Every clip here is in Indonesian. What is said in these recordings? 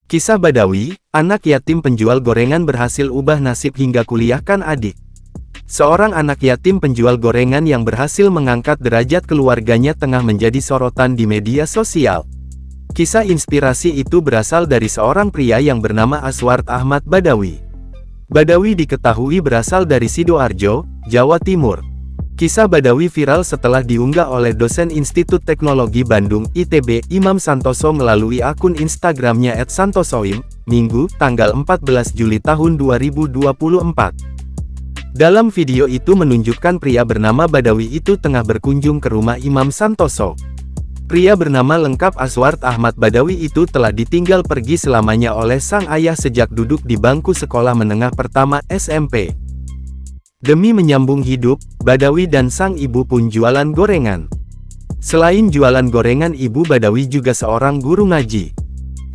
Kisah Badawi, anak yatim penjual gorengan berhasil ubah nasib hingga kuliahkan adik. Seorang anak yatim penjual gorengan yang berhasil mengangkat derajat keluarganya tengah menjadi sorotan di media sosial. Kisah inspirasi itu berasal dari seorang pria yang bernama Asward Ahmad Badawi. Badawi diketahui berasal dari Sidoarjo, Jawa Timur. Kisah Badawi viral setelah diunggah oleh dosen Institut Teknologi Bandung, ITB, Imam Santoso melalui akun Instagramnya @santosoim, Minggu, tanggal 14 Juli tahun 2024. Dalam video itu menunjukkan pria bernama Badawi itu tengah berkunjung ke rumah Imam Santoso. Pria bernama lengkap Asward Ahmad Badawi itu telah ditinggal pergi selamanya oleh sang ayah sejak duduk di bangku sekolah menengah pertama SMP. Demi menyambung hidup, Badawi dan sang ibu pun jualan gorengan. Selain jualan gorengan, ibu Badawi juga seorang guru ngaji.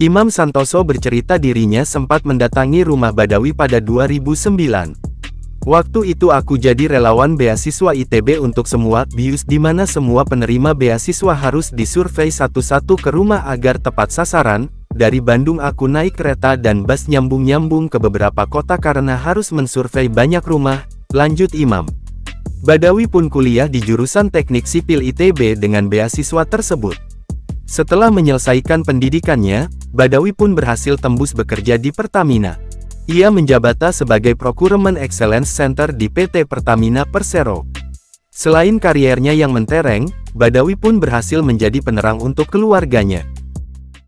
Imam Santoso bercerita dirinya sempat mendatangi rumah Badawi pada 2009. Waktu itu aku jadi relawan beasiswa ITB untuk semua BIUS, di mana semua penerima beasiswa harus disurvei satu-satu ke rumah agar tepat sasaran. Dari Bandung aku naik kereta dan bus nyambung-nyambung ke beberapa kota karena harus mensurvei banyak rumah, lanjut Imam. Badawi pun kuliah di jurusan Teknik Sipil ITB dengan beasiswa tersebut. Setelah menyelesaikan pendidikannya, Badawi pun berhasil tembus bekerja di Pertamina. Ia menjabat sebagai Procurement Excellence Center di PT Pertamina Persero. Selain kariernya yang mentereng, Badawi pun berhasil menjadi penerang untuk keluarganya.